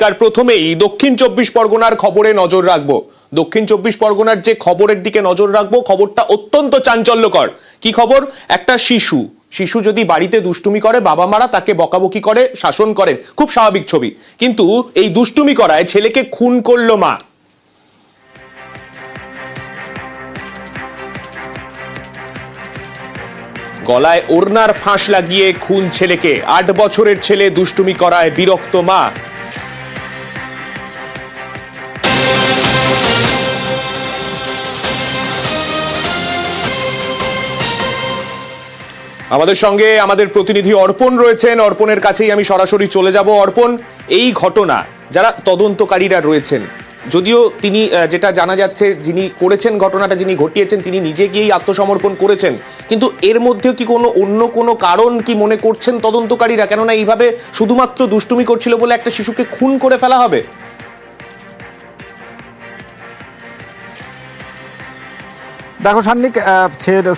তালিকার প্রথমেই দক্ষিণ 24 পরগনার খবরে নজর রাখবো। দক্ষিণ 24 পরগনার যে খবরের দিকে নজর রাখবো, খবরটা অত্যন্ত চাঞ্চল্যকর। কি খবর? একটা শিশু যদি বাড়িতে দুষ্টুমি করে, বাবা মারা তাকে বকাবকি করে, শাসন করেন, খুব স্বাভাবিক ছবি। কিন্তু এই দুষ্টুমি করায় ছেলেকে খুন করলো মা। গলায় ওড়নার ফাঁস লাগিয়ে খুন ছেলেকে। 8 বছরের ছেলে দুষ্টুমি করায় বিরক্ত মা। আমাদের সঙ্গে আমাদের প্রতিনিধি অর্পণ রয়েছেন। অর্পণের কাছেই আমি সরাসরি চলে যাব। অর্পণ, এই ঘটনা যারা তদন্তকারীরা রয়েছেন, যদিও তিনি যেটা জানা যাচ্ছে যিনি করেছেন ঘটনাটা, যিনি ঘটিয়েছেন, তিনি নিজে গিয়েই আত্মসমর্পণ করেছেন, কিন্তু এর মধ্যে কি অন্য কোনো কারণ কি মনে করছেন তদন্তকারীরা? কেননা এইভাবে শুধুমাত্র দুষ্টুমি করছিল বলে একটা শিশুকে খুন করে ফেলা হবে? দেখো সান্নিক,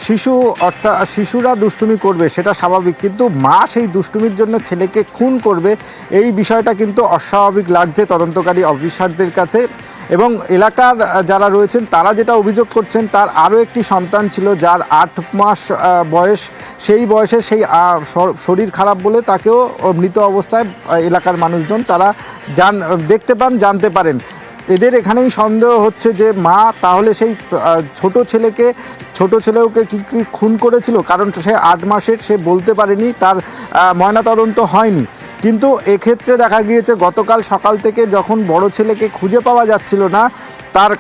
শিশু অর্থাৎ শিশুরা দুষ্টুমি করবে সেটা স্বাভাবিক, কিন্তু মা সেই দুষ্টুমির জন্য ছেলেকে খুন করবে এই বিষয়টা কিন্তু অস্বাভাবিক লাগছে তদন্তকারী অফিসারদের কাছে। এবং এলাকার যারা রয়েছেন তারা যেটা অভিযোগ করছেন, তার আরও একটি সন্তান ছিল যার 8 মাস বয়স। সেই বয়সে সেই শরীর খারাপ বলে তাকেও মৃত অবস্থায় এলাকার মানুষজন তারা দেখতে পান, জানতে পারেন। এদের এখানেই সন্দেহ হচ্ছে যে মা তাহলে সেই ছোট ছেলেকে কি খুন করেছিল, কারণ সে 8 মাসের, সে বলতে পারেনি, তার ময়নাতদন্ত হয়নি। কিন্তু এক্ষেত্রে দেখা গিয়েছে গতকাল সকাল থেকে যখন বড় ছেলেকে খুঁজে পাওয়া যাচ্ছিল না, তার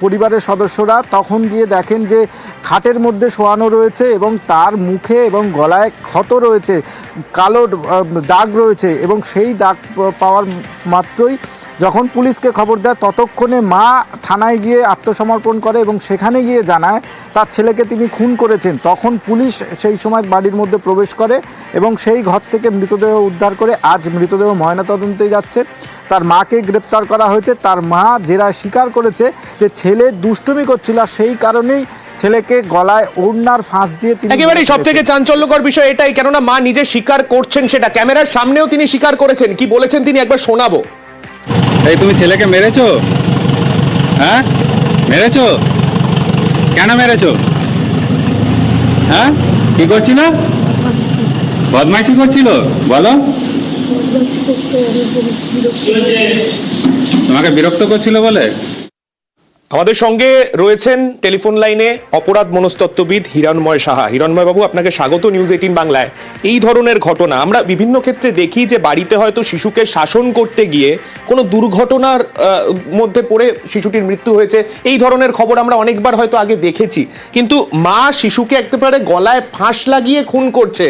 পরিবারের সদস্যরা তখন গিয়ে দেখেন যে খাটের মধ্যে শোয়ানো রয়েছে এবং তার মুখে এবং গলায় ক্ষত রয়েছে, কালো দাগ রয়েছে। এবং সেই দাগ পাওয়ার মাত্রই যখন পুলিশকে খবর দেয়, ততক্ষণে মা থানায় গিয়ে আত্মসমর্পণ করে এবং সেখানে গিয়ে জানায় তার ছেলেকে তিনি খুন করেছেন। তখন পুলিশ সেই সময় বাড়ির মধ্যে প্রবেশ করে এবং সেই ঘর থেকে মৃতদেহ উদ্ধার করে আজ মৃতদেহ ময়নাতদন্তে যাচ্ছে। তার মাকে গ্রেপ্তার করা হয়েছে। তার মা জেরা স্বীকার করেছে যে ছেলে দুষ্টুমি করছিল, সেই কারণেই ছেলেকে গলায় ওড়নার ফাঁস দিয়ে তিনি। একেবারে সবথেকে চাঞ্চল্যকর বিষয় এটাই, কেননা মা নিজে স্বীকার করছেন, সেটা ক্যামেরার সামনেও তিনি স্বীকার করেছেন। কি বলেছেন তিনি একবার শোনাবো। এই তুমি ছেলেকে মেরেছো? হ্যাঁ, মেরেছো? কেন মেরেছো? হ্যাঁ, কি করছিল? বদমাইশি করছিল? বলো। তোমাকে বিরক্ত করছিল বলে? আমাদের সঙ্গে রয়েছেন টেলিফোন লাইনে অপরাধ মনস্তত্ত্ববিদ হিরণময় সাহা। হিরণময় বাবু, আপনাকে স্বাগত নিউজ 18 বাংলায়। এই ধরনের ঘটনা আমরা বিভিন্ন ক্ষেত্রে দেখি যে বাড়িতে হয়তো শিশুকে শাসন করতে গিয়ে কোনো দুর্ঘটনার মধ্যে পড়ে শিশুটির মৃত্যু হয়েছে। এই ধরনের খবর আমরা অনেকবার হয়তো আগে দেখেছি, কিন্তু মা শিশুকে একেবারে গলায় ফাঁস লাগিয়ে খুন করছে,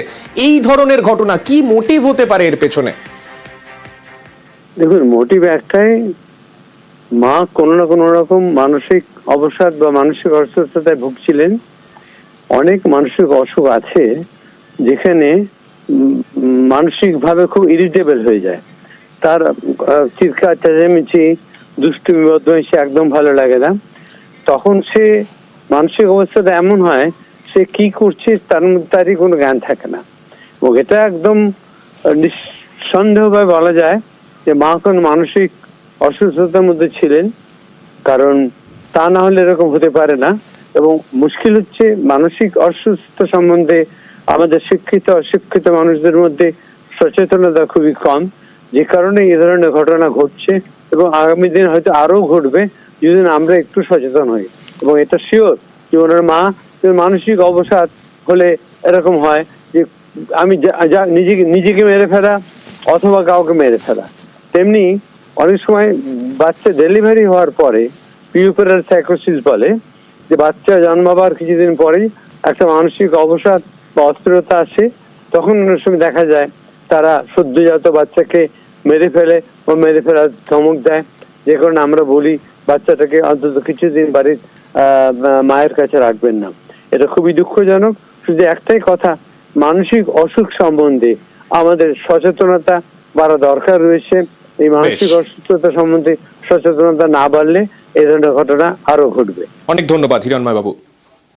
এই ধরনের ঘটনা কি মোটিভ হতে পারে এর পেছনে? দেখুন, মোটিভ একটাই, মা কোনো না কোনো রকম মানসিক অবসাদ বা মানসিক অসুস্থতায় ভুগছিলেন। অনেক মানসিক অসুখ আছে যেখানে মানসিকভাবে খুব ইরিটেবল হয়ে যায়, তার চিৎকার চেঁচামেচি দুষ্টুমি বদমাইশি একদম ভালো লাগে না। তখন সে মানসিক অবস্থাটা এমন হয়, সে কি করছে তারই কোনো জ্ঞান থাকে না। এবং এটা একদম নিঃসন্দেহভাবে বলা যায় যে মা কোন মানসিক অসুস্থতার মধ্যে ছিলেন, কারণ তা না হলে এরকম হতে পারে না। এবং মুশকিল হচ্ছে মানসিক অসুস্থতা সম্বন্ধে আমাদের শিক্ষিত অশিক্ষিত মানুষদের মধ্যে সচেতনতা খুবই কম, যে কারণে এই ধরনের ঘটনা ঘটছে এবং আগামী দিন হয়তো আরো ঘটবে যদি আমরা একটু সচেতন হই। এবং এটা শিওর যে ওনার মা মানসিক অবসাদ হলে এরকম হয় যে আমি নিজেকে মেরে ফেলা অথবা কাউকে মেরে ফেলা। তেমনি অনেক সময় বাচ্চা ডেলিভারি হওয়ার পরে পিউপেরাল সাইকোসিস বলে, যে বাচ্চা জন্মাবার কিছুদিন পরেই একটা মানসিক অবসাদ বা অস্থিরতা আসে। তখন অনেক সময় দেখা যায় তারা সদ্যজাত বাচ্চাকে মেরে ফেলে বা মেরে ফেলার ধমক দেয়, যে কারণে আমরা বলি বাচ্চাটাকে অন্তত কিছুদিন বাড়ির মায়ের কাছে রাখবেন না। এটা খুবই দুঃখজনক। শুধু একটাই কথা, মানসিক অসুখ সম্বন্ধে আমাদের সচেতনতা বাড়া দরকার রয়েছে। এই মানসিক অসুস্থতা সম্বন্ধে সচেতনতা না বাড়লে এই ধরনের ঘটনা আরো ঘটবে। অনেক ধন্যবাদ হিরণময় বাবু।